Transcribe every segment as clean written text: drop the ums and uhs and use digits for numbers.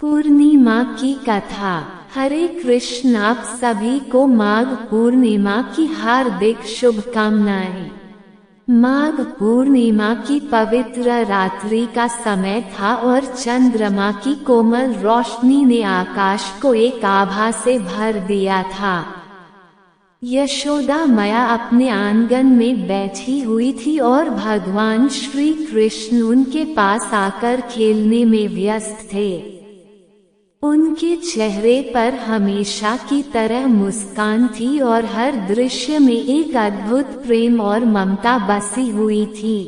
पूर्णिमा की कथा। हरे कृष्ण। आप सभी को माघ पूर्णिमा की हार्दिक शुभकामनाएं। माघ पूर्णिमा की पवित्र रात्रि का समय था और चंद्रमा की कोमल रोशनी ने आकाश को एक आभा से भर दिया था। यशोदा मैया अपने आंगन में बैठी हुई थी और भगवान श्री कृष्ण उनके पास आकर खेलने में व्यस्त थे। उनके चेहरे पर हमेशा की तरह मुस्कान थी और हर दृश्य में एक अद्भुत प्रेम और ममता बसी हुई थी।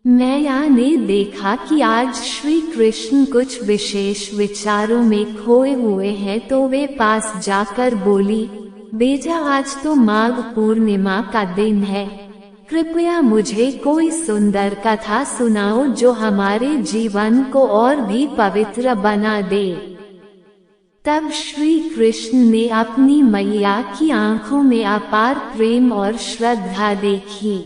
मैया ने देखा कि आज श्री कृष्ण कुछ विशेष विचारों में खोए हुए हैं तो वे पास जाकर बोली, बेटा आज तो माघ पूर्णिमा का दिन है, कृपया मुझे कोई सुंदर कथा सुनाओ जो हमारे जीवन को और भी पवित्र बना दे। तब श्री कृष्ण ने अपनी मैया की आंखों में अपार प्रेम और श्रद्धा देखी।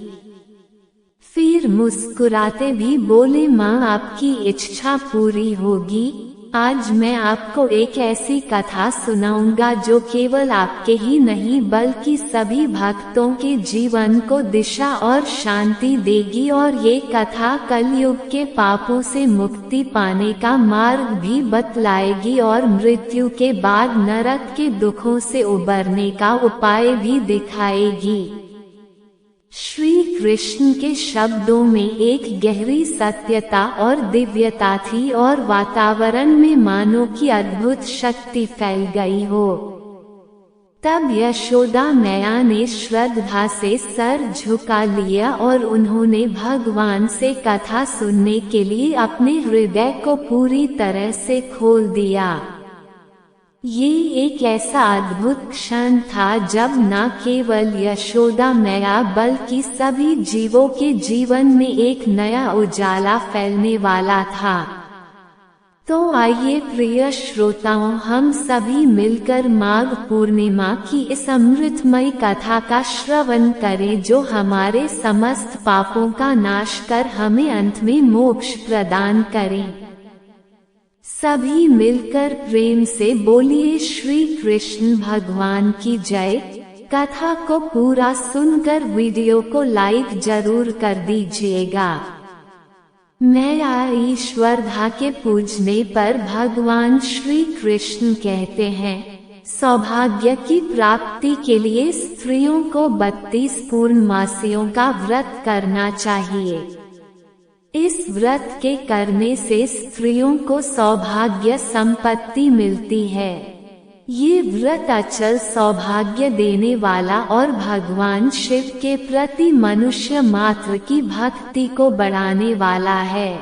फिर मुस्कुराते भी बोले, माँ आपकी इच्छा पूरी होगी। आज मैं आपको एक ऐसी कथा सुनाऊंगा जो केवल आपके ही नहीं बल्कि सभी भक्तों के जीवन को दिशा और शांति देगी और ये कथा कलयुग के पापों से मुक्ति पाने का मार्ग भी बतलाएगी और मृत्यु के बाद नरक के दुखों से उबरने का उपाय भी दिखाएगी। श्री कृष्ण के शब्दों में एक गहरी सत्यता और दिव्यता थी और वातावरण में मानो की अद्भुत शक्ति फैल गई हो। तब यशोदा मैया ने श्रद्धा से सर झुका लिया और उन्होंने भगवान से कथा सुनने के लिए अपने हृदय को पूरी तरह से खोल दिया। ये एक ऐसा अद्भुत क्षण था जब न केवल यशोदा मैया बल्कि सभी जीवों के जीवन में एक नया उजाला फैलने वाला था। तो आइए प्रिय श्रोताओं, हम सभी मिलकर माघ पूर्णिमा की इस अमृतमयी कथा का श्रवण करें जो हमारे समस्त पापों का नाश कर हमें अंत में मोक्ष प्रदान करें। सभी मिलकर प्रेम से बोलिए, श्री कृष्ण भगवान की जय। कथा को पूरा सुनकर वीडियो को लाइक जरूर कर दीजिएगा। मैया ईश्वरधा के पूजने पर भगवान श्री कृष्ण कहते हैं, सौभाग्य की प्राप्ति के लिए स्त्रियों को 32 पूर्णमासियों का व्रत करना चाहिए। इस व्रत के करने से स्त्रियों को सौभाग्य संपत्ति मिलती है। ये व्रत अचल सौभाग्य देने वाला और भगवान शिव के प्रति मनुष्य मात्र की भक्ति को बढ़ाने वाला है।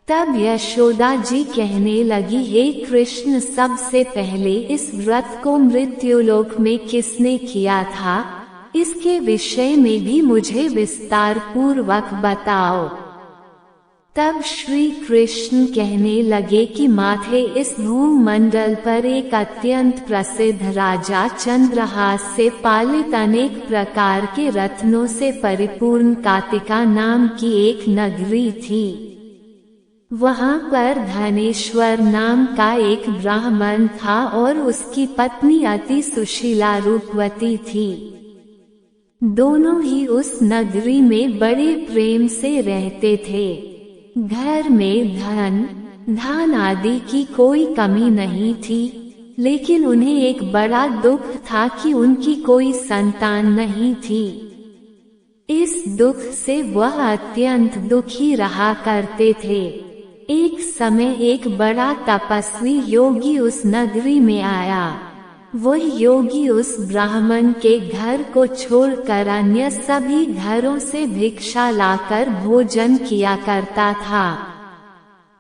तब यशोदा जी कहने लगी, हे कृष्ण, सबसे पहले इस व्रत को मृत्युलोक में किसने किया था, इसके विषय में भी मुझे विस्तार पूर्वक बताओ। तब श्री कृष्ण कहने लगे कि माथे इस भूमंडल पर एक अत्यंत प्रसिद्ध राजा चंद्रहास से पालित अनेक प्रकार के रत्नों से परिपूर्ण कातिका नाम की एक नगरी थी। वहाँ पर धनेश्वर नाम का एक ब्राह्मण था और उसकी पत्नी अति सुशीला रूपवती थी। दोनों ही उस नगरी में बड़े प्रेम से रहते थे। घर में धन आदि की कोई कमी नहीं थी, लेकिन उन्हें एक बड़ा दुख था कि उनकी कोई संतान नहीं थी। इस दुख से वह अत्यंत दुखी रहा करते थे। एक समय एक बड़ा तपस्वी योगी उस नगरी में आया। वह योगी उस ब्राह्मण के घर को छोड़कर अन्य सभी घरों से भिक्षा लाकर भोजन किया करता था।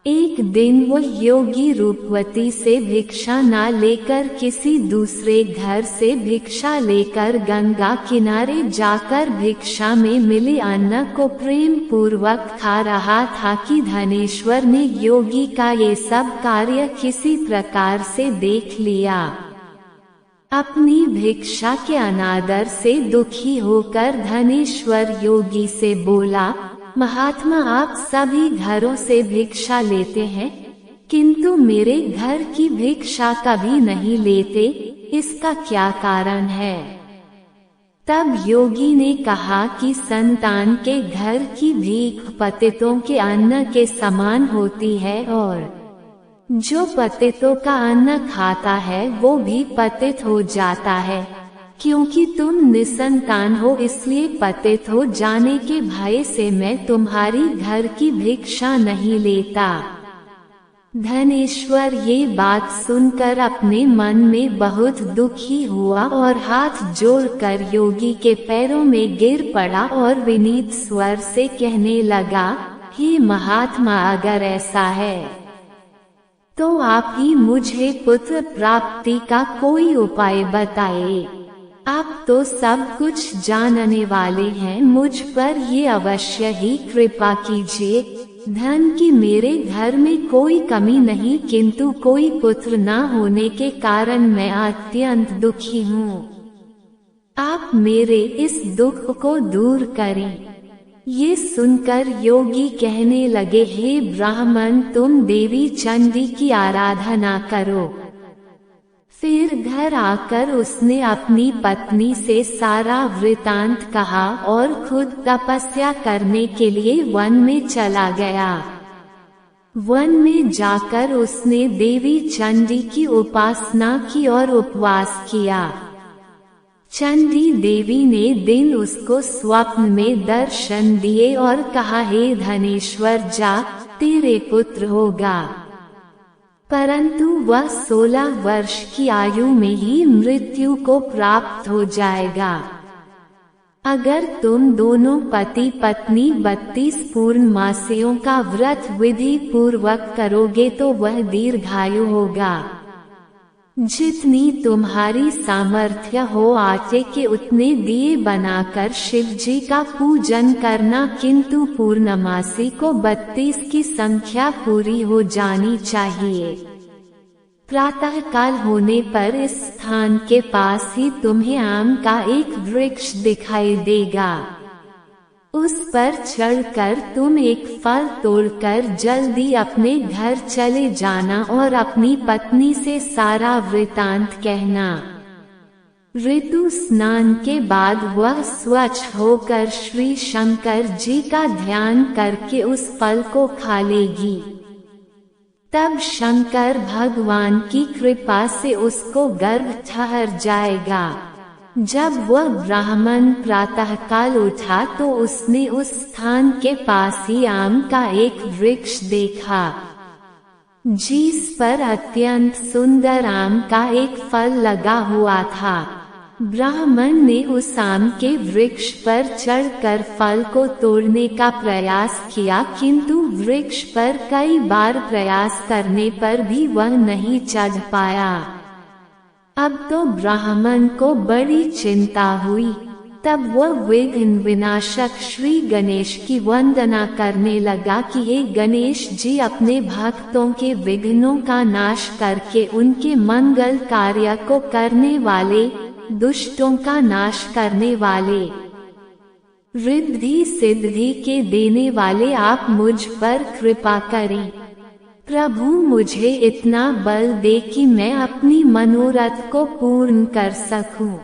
एक दिन वह योगी रूपवती से भिक्षा न लेकर किसी दूसरे घर से भिक्षा लेकर गंगा किनारे जाकर भिक्षा में मिले अन्न को प्रेम पूर्वक खा रहा था कि धनेश्वर ने योगी का ये सब कार्य किसी प्रकार से देख लिया। अपनी भिक्षा के अनादर से दुखी होकर धनेश्वर योगी से बोला, महात्मा, आप सभी घरों से भिक्षा लेते हैं, किंतु मेरे घर की भिक्षा कभी नहीं लेते, इसका क्या कारण है? तब योगी ने कहा कि संतान के घर की भीख पतितों के अन्न के समान होती है, और जो पतितों का अन्न खाता है वो भी पतित हो जाता है। क्योंकि तुम निसंतान हो इसलिए पतित हो जाने के भय से मैं तुम्हारी घर की भिक्षा नहीं लेता। धनेश्वर ये बात सुनकर अपने मन में बहुत दुखी हुआ और हाथ जोड़कर योगी के पैरों में गिर पड़ा और विनीत स्वर से कहने लगा, हे महात्मा, अगर ऐसा है तो आप ही मुझे पुत्र प्राप्ति का कोई उपाय बताइए। आप तो सब कुछ जानने वाले हैं, मुझ पर ये अवश्य ही कृपा कीजिए। धन की मेरे घर में कोई कमी नहीं, किंतु कोई पुत्र न होने के कारण मैं अत्यंत दुखी हूँ। आप मेरे इस दुख को दूर करें। ये सुनकर योगी कहने लगे, हे ब्राह्मण, तुम देवी चंडी की आराधना करो। फिर घर आकर उसने अपनी पत्नी से सारा वृतांत कहा और खुद तपस्या करने के लिए वन में चला गया। वन में जाकर उसने देवी चंडी की उपासना की और उपवास किया। चंडी देवी ने दिन उसको स्वप्न में दर्शन दिए और कहा, हे धनेश्वर, जा, तेरे पुत्र होगा। परंतु वह 16 वर्ष की आयु में ही मृत्यु को प्राप्त हो जाएगा। अगर तुम दोनों पति पत्नी 32 पूर्णमासियों का व्रत विधि पूर्वक करोगे तो वह दीर्घायु होगा। जितनी तुम्हारी सामर्थ्य हो आटे के उतने दिए बनाकर शिव जी का पूजन करना, किंतु पूर्णमासी को 32 की संख्या पूरी हो जानी चाहिए। प्रातः काल होने पर इस स्थान के पास ही तुम्हें आम का एक वृक्ष दिखाई देगा। उस पर चढ़कर तुम एक फल तोड़कर जल्दी अपने घर चले जाना और अपनी पत्नी से सारा वृतांत कहना। ऋतु स्नान के बाद वह स्वच्छ होकर श्री शंकर जी का ध्यान करके उस फल को खा लेगी। तब शंकर भगवान की कृपा से उसको गर्भ ठहर जाएगा। जब वह ब्राह्मण प्रातःकाल उठा तो उसने उस स्थान के पास ही आम का एक वृक्ष देखा, जिस पर अत्यंत सुंदर आम का एक फल लगा हुआ था। ब्राह्मण ने उस आम के वृक्ष पर चढ़कर फल को तोड़ने का प्रयास किया, किंतु वृक्ष पर कई बार प्रयास करने पर भी वह नहीं चढ़ पाया। अब तो ब्राह्मण को बड़ी चिंता हुई। तब वह विघ्न विनाशक श्री गणेश की वंदना करने लगा कि हे गणेश जी, अपने भक्तों के विघ्नों का नाश करके उनके मंगल कार्य को करने वाले, दुष्टों का नाश करने वाले, रिद्धि सिद्धि के देने वाले आप मुझ पर कृपा करें। प्रभु, मुझे इतना बल दे कि मैं अपनी मनोरथ को पूर्ण कर सकूं।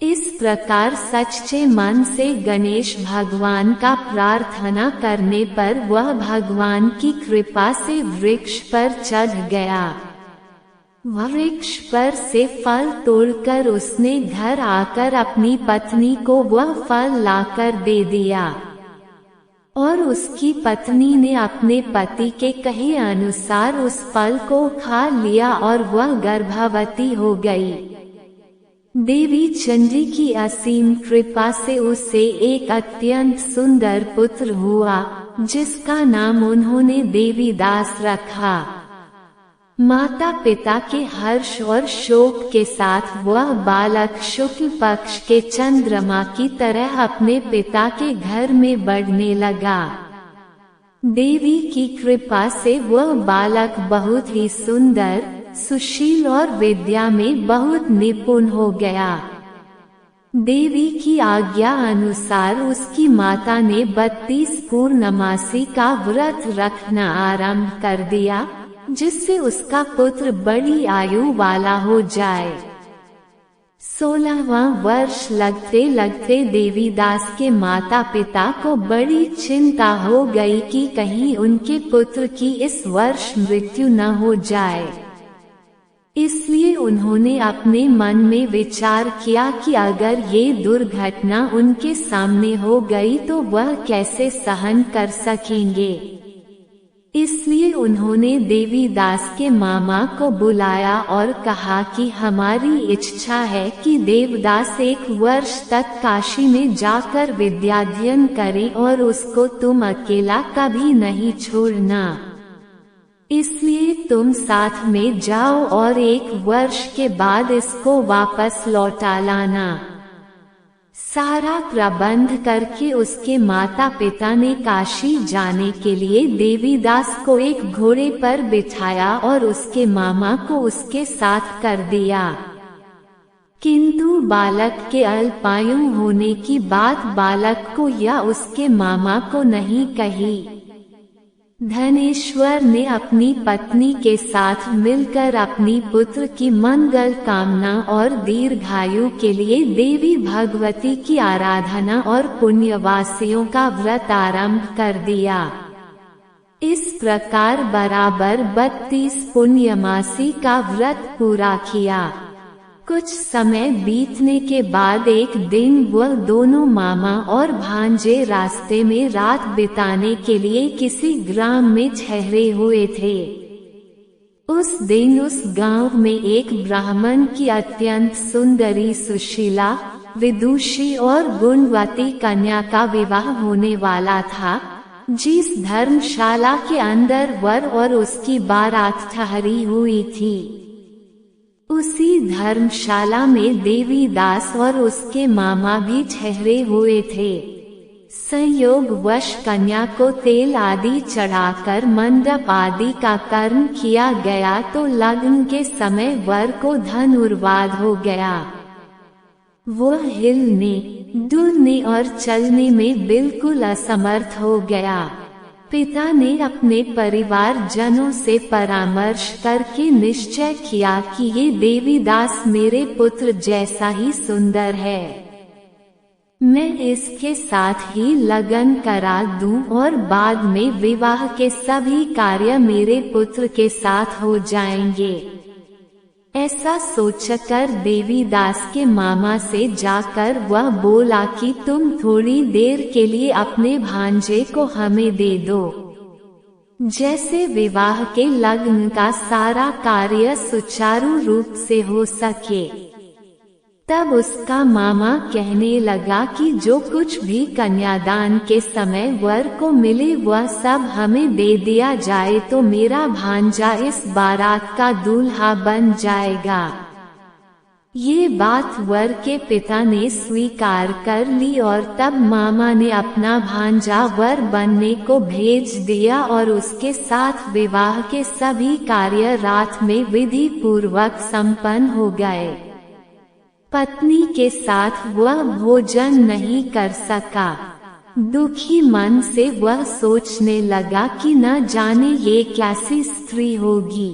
इस प्रकार सच्चे मन से गणेश भगवान का प्रार्थना करने पर वह भगवान की कृपा से वृक्ष पर चढ़ गया। वृक्ष पर से फल तोड़कर उसने घर आकर अपनी पत्नी को वह फल लाकर दे दिया, और उसकी पत्नी ने अपने पति के कहे अनुसार उस फल को खा लिया और वह गर्भवती हो गई। देवी चंडी की असीम कृपा से उसे एक अत्यंत सुंदर पुत्र हुआ, जिसका नाम उन्होंने देवीदास रखा। माता पिता के हर्ष और शोक के साथ वह बालक शुक्ल पक्ष के चंद्रमा की तरह अपने पिता के घर में बढ़ने लगा। देवी की कृपा से वह बालक बहुत ही सुंदर, सुशील और विद्या में बहुत निपुण हो गया। देवी की आज्ञा अनुसार उसकी माता ने 32 पूर्णमासी का व्रत रखना आरंभ कर दिया, जिससे उसका पुत्र बड़ी आयु वाला हो जाए। 16वां वर्ष लगते लगते देवीदास के माता पिता को बड़ी चिंता हो गई कि कहीं उनके पुत्र की इस वर्ष मृत्यु न हो जाए। इसलिए उन्होंने अपने मन में विचार किया कि अगर ये दुर्घटना उनके सामने हो गई तो वह कैसे सहन कर सकेंगे। इसलिए उन्होंने देवीदास के मामा को बुलाया और कहा कि हमारी इच्छा है कि देवदास 1 वर्ष तक काशी में जाकर विद्याध्ययन करे और उसको तुम अकेला कभी नहीं छोड़ना। इसलिए तुम साथ में जाओ और 1 वर्ष के बाद इसको वापस लौटा लाना। सारा प्रबंध करके उसके माता पिता ने काशी जाने के लिए देवीदास को एक घोड़े पर बिठाया और उसके मामा को उसके साथ कर दिया। किंतु बालक के अल्पायु होने की बात बालक को या उसके मामा को नहीं कही। धनेश्वर ने अपनी पत्नी के साथ मिलकर अपनी पुत्र की मंगल कामना और दीर्घायु के लिए देवी भगवती की आराधना और पुण्यवासियों का व्रत आरंभ कर दिया। इस प्रकार बराबर 32 पुण्यमासी का व्रत पूरा किया। कुछ समय बीतने के बाद एक दिन वह दोनों मामा और भांजे रास्ते में रात बिताने के लिए किसी ग्राम में ठहरे हुए थे। उस दिन उस गांव में एक ब्राह्मण की अत्यंत सुंदरी, सुशीला, विदुषी और गुणवती कन्या का विवाह होने वाला था, जिस धर्मशाला के अंदर वर और उसकी बारात ठहरी हुई थी। उसी धर्मशाला में देवीदास और उसके मामा भी ठहरे हुए थे। संयोगवश कन्या को तेल आदि चढ़ाकर मंडप आदि का कर्म किया गया तो लग्न के समय वर को धनुर्वाद हो गया। वह हिलने, डुलने और चलने में बिल्कुल असमर्थ हो गया। पिता ने अपने परिवार जनों से परामर्श करके निश्चय किया कि ये देवीदास मेरे पुत्र जैसा ही सुंदर है, मैं इसके साथ ही लगन करा दूं और बाद में विवाह के सभी कार्य मेरे पुत्र के साथ हो जाएंगे। ऐसा सोचकर देवीदास के मामा से जाकर वह बोला कि तुम थोड़ी देर के लिए अपने भांजे को हमें दे दो, जैसे विवाह के लग्न का सारा कार्य सुचारू रूप से हो सके। तब उसका मामा कहने लगा कि जो कुछ भी कन्यादान के समय वर को मिले वह सब हमें दे दिया जाए तो मेरा भांजा इस बारात का दूल्हा बन जाएगा। ये बात वर के पिता ने स्वीकार कर ली और तब मामा ने अपना भांजा वर बनने को भेज दिया और उसके साथ विवाह के सभी कार्य रात में विधि पूर्वक संपन्न हो गए। पत्नी के साथ वह भोजन नहीं कर सका। दुखी मन से वह सोचने लगा कि न जाने ये कैसी स्त्री होगी।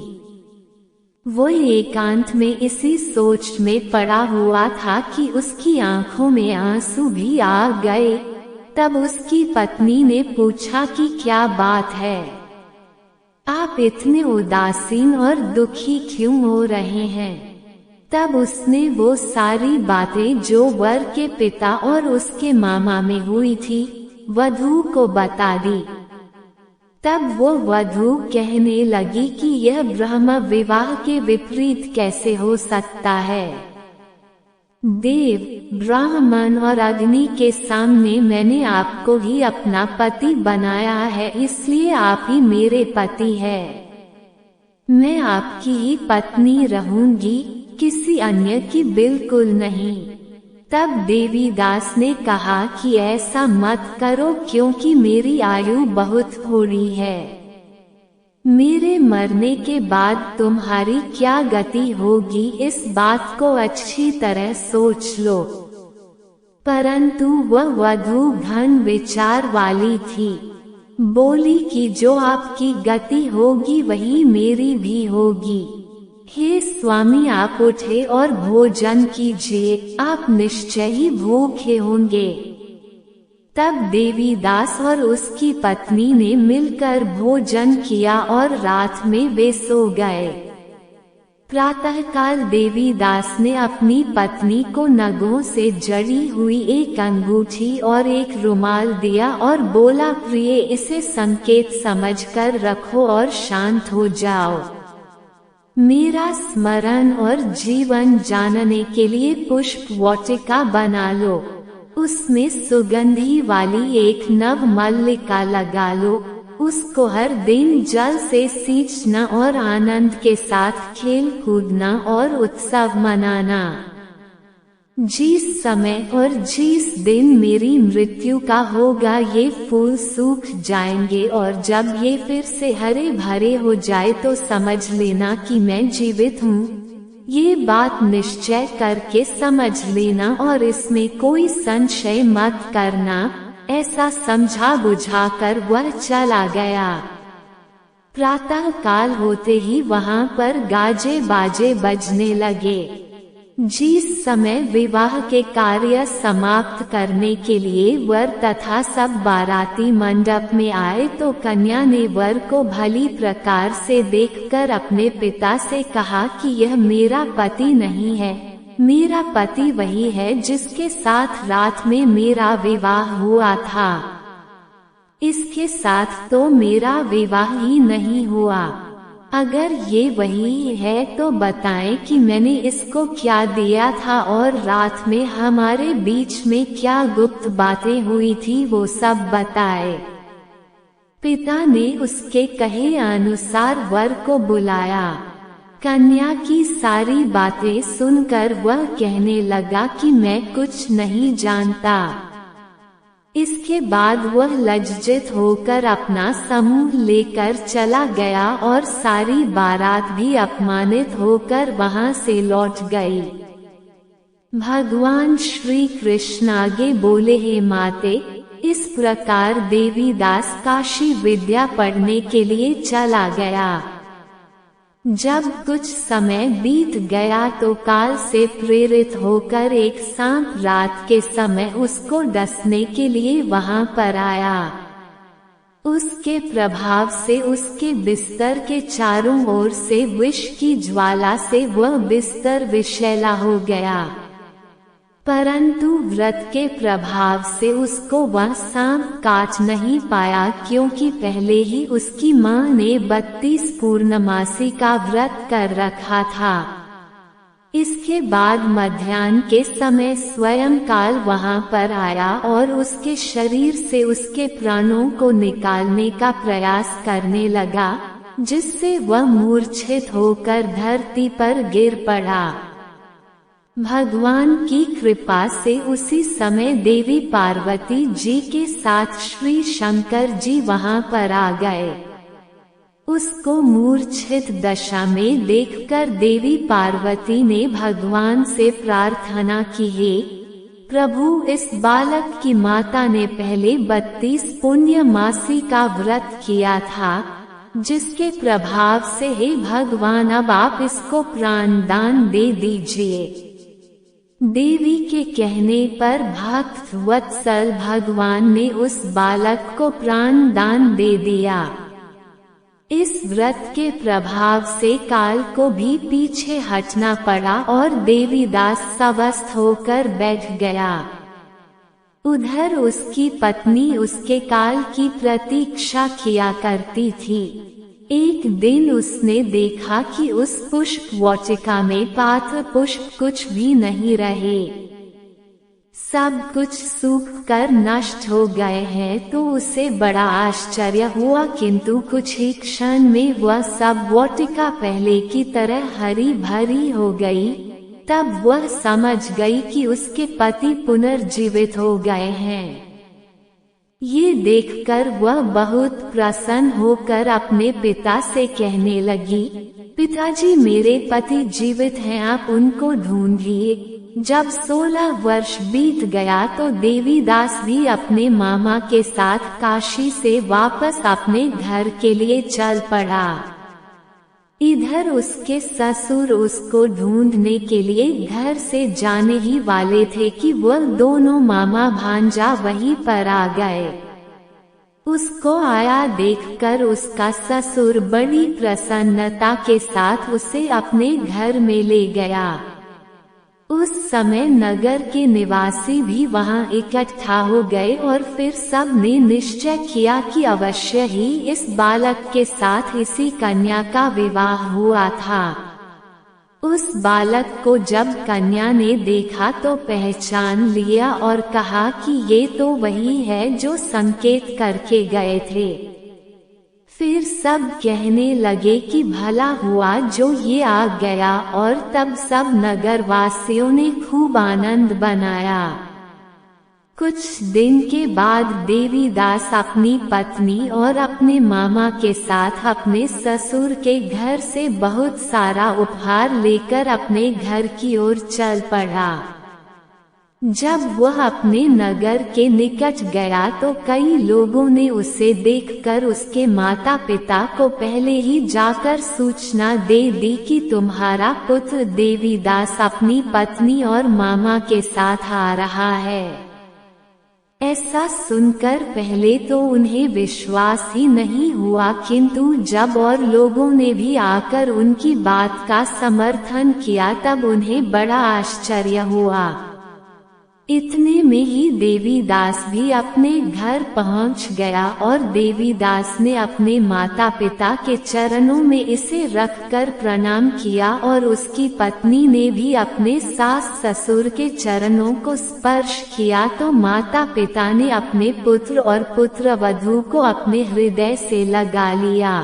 वो एकांत में इसी सोच में पड़ा हुआ था कि उसकी आंखों में आंसू भी आ गए। तब उसकी पत्नी ने पूछा कि क्या बात है, आप इतने उदासीन और दुखी क्यों हो रहे हैं। तब उसने वो सारी बातें जो वर के पिता और उसके मामा में हुई थी वधू को बता दी। तब वो वधू कहने लगी कि यह ब्रह्म विवाह के विपरीत कैसे हो सकता है। देव, ब्राह्मण और अग्नि के सामने मैंने आपको ही अपना पति बनाया है, इसलिए आप ही मेरे पति है। मैं आपकी ही पत्नी रहूंगी, किसी अन्य की बिल्कुल नहीं। तब देवीदास ने कहा कि ऐसा मत करो क्योंकि मेरी आयु बहुत थोड़ी है। मेरे मरने के बाद तुम्हारी क्या गति होगी इस बात को अच्छी तरह सोच लो। परंतु वह वधू घन विचार वाली थी। बोली कि जो आपकी गति होगी वही मेरी भी होगी। हे स्वामी, आप उठे और भोजन कीजिए, आप निश्चय ही भूखे होंगे। तब देवीदास और उसकी पत्नी ने मिलकर भोजन किया और रात में वे सो गए। प्रातःकाल देवीदास ने अपनी पत्नी को नगों से जड़ी हुई एक अंगूठी और एक रुमाल दिया और बोला, प्रिय, इसे संकेत समझकर रखो और शांत हो जाओ। मेरा स्मरण और जीवन जानने के लिए पुष्प वाटिका बना लो, उसमें सुगंधी वाली एक नव मल्लिका लगा लो, उसको हर दिन जल से सींचना और आनंद के साथ खेल कूदना और उत्सव मनाना। जिस समय और जिस दिन मेरी मृत्यु का होगा ये फूल सूख जाएंगे, और जब ये फिर से हरे भरे हो जाए तो समझ लेना कि मैं जीवित हूँ। ये बात निश्चय करके समझ लेना और इसमें कोई संशय मत करना। ऐसा समझा बुझाकर वह चला गया। प्रातः काल होते ही वहां पर गाजे बाजे बजने लगे। जिस समय विवाह के कार्य समाप्त करने के लिए वर तथा सब बाराती मंडप में आए तो कन्या ने वर को भली प्रकार से देखकर अपने पिता से कहा कि यह मेरा पति नहीं है, मेरा पति वही है जिसके साथ रात में मेरा विवाह हुआ था। इसके साथ तो मेरा विवाह ही नहीं हुआ। अगर ये वही है तो बताएं कि मैंने इसको क्या दिया था और रात में हमारे बीच में क्या गुप्त बातें हुई थी, वो सब बताए। पिता ने उसके कहे अनुसार वर को बुलाया। कन्या की सारी बातें सुनकर वह कहने लगा कि मैं कुछ नहीं जानता। इसके बाद वह लज्जित होकर अपना समूह लेकर चला गया और सारी बारात भी अपमानित होकर वहां से लौट गई। भगवान श्री कृष्ण आगे बोले, हे माते, इस प्रकार देवीदास काशी विद्या पढ़ने के लिए चला गया। जब कुछ समय बीत गया तो काल से प्रेरित होकर एक सांप रात के समय उसको डसने के लिए वहां पर आया। उसके प्रभाव से उसके बिस्तर के चारों ओर से विष की ज्वाला से वह बिस्तर विषैला हो गया, परंतु व्रत के प्रभाव से उसको वह सांप काट नहीं पाया, क्योंकि पहले ही उसकी मां ने 32 पूर्णमासी का व्रत कर रखा था। इसके बाद मध्याह्न के समय स्वयं काल वहां पर आया और उसके शरीर से उसके प्राणों को निकालने का प्रयास करने लगा, जिससे वह मूर्छित होकर धरती पर गिर पड़ा। भगवान की कृपा से उसी समय देवी पार्वती जी के साथ श्री शंकर जी वहां पर आ गए। उसको मूर्छित दशा में देखकर देवी पार्वती ने भगवान से प्रार्थना की, हे प्रभु, इस बालक की माता ने पहले 32 पुण्य मासी का व्रत किया था, जिसके प्रभाव से हे भगवान अब आप इसको प्राण दान दे दीजिए। देवी के कहने पर भक्त वत्सल भगवान ने उस बालक को प्राण दान दे दिया। इस व्रत के प्रभाव से काल को भी पीछे हटना पड़ा और देवीदास स्वस्थ होकर बैठ गया। उधर उसकी पत्नी उसके काल की प्रतीक्षा किया करती थी। एक दिन उसने देखा कि उस पुष्प वाटिका में पात्र पुष्प कुछ भी नहीं रहे, सब कुछ सूख कर नष्ट हो गए हैं, तो उसे बड़ा आश्चर्य हुआ, किंतु कुछ ही क्षण में वह सब वाटिका पहले की तरह हरी भरी हो गई। तब वह समझ गई कि उसके पति पुनर्जीवित हो गए हैं। ये देखकर वह बहुत प्रसन्न होकर अपने पिता से कहने लगी, पिताजी, मेरे पति जीवित हैं, आप उनको ढूंढिए। जब 16 वर्ष बीत गया तो देवीदास भी अपने मामा के साथ काशी से वापस अपने घर के लिए चल पड़ा। इधर उसके ससुर उसको ढूंढने के लिए घर से जाने ही वाले थे कि वह दोनों मामा भांजा वहीं पर आ गए। उसको आया देखकर उसका ससुर बड़ी प्रसन्नता के साथ उसे अपने घर में ले गया। उस समय नगर के निवासी भी वहां इकट्ठा हो गए और फिर सब ने निश्चय किया कि अवश्य ही इस बालक के साथ इसी कन्या का विवाह हुआ था। उस बालक को जब कन्या ने देखा तो पहचान लिया और कहा कि ये तो वही है जो संकेत करके गए थे। फिर सब कहने लगे कि भला हुआ जो ये आ गया, और तब सब नगरवासियों ने खूब आनंद बनाया। कुछ दिन के बाद देवीदास अपनी पत्नी और अपने मामा के साथ अपने ससुर के घर से बहुत सारा उपहार लेकर अपने घर की ओर चल पड़ा। जब वह अपने नगर के निकट गया तो कई लोगों ने उसे देखकर उसके माता पिता को पहले ही जाकर सूचना दे दी कि तुम्हारा पुत्र देवीदास अपनी पत्नी और मामा के साथ आ रहा है। ऐसा सुनकर पहले तो उन्हें विश्वास ही नहीं हुआ, किंतु जब और लोगों ने भी आकर उनकी बात का समर्थन किया तब उन्हें बड़ा आश्चर्य हुआ। इतने में ही देवीदास भी अपने घर पहुंच गया और देवीदास ने अपने माता पिता के चरणों में इसे रखकर प्रणाम किया और उसकी पत्नी ने भी अपने सास ससुर के चरणों को स्पर्श किया तो माता पिता ने अपने पुत्र और पुत्रवधू को अपने हृदय से लगा लिया।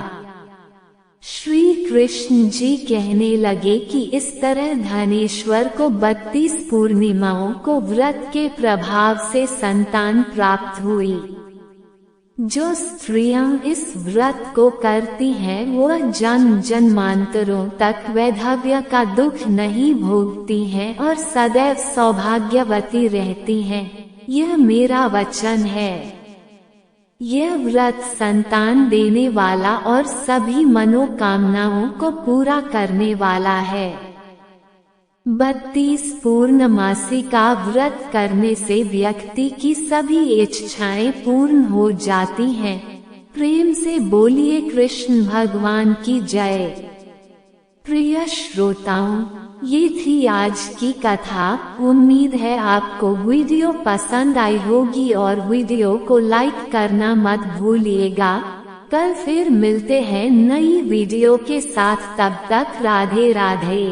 श्री कृष्ण जी कहने लगे कि इस तरह धनेश्वर को 32 पूर्णिमाओं को व्रत के प्रभाव से संतान प्राप्त हुई। जो स्त्रियां इस व्रत को करती हैं वह जन्म जन्मांतरों तक वैधव्य का दुख नहीं भोगती हैं और सदैव सौभाग्यवती रहती हैं। यह मेरा वचन है। यह व्रत संतान देने वाला और सभी मनोकामनाओं को पूरा करने वाला है। 32 पूर्णमासी का व्रत करने से व्यक्ति की सभी इच्छाएं पूर्ण हो जाती हैं। प्रेम से बोलिए कृष्ण भगवान की जय। प्रिय श्रोताओं, ये थी आज की कथा। उम्मीद है आपको वीडियो पसंद आई होगी और वीडियो को लाइक करना मत भूलिएगा। कल फिर मिलते हैं नई वीडियो के साथ, तब तक राधे राधे।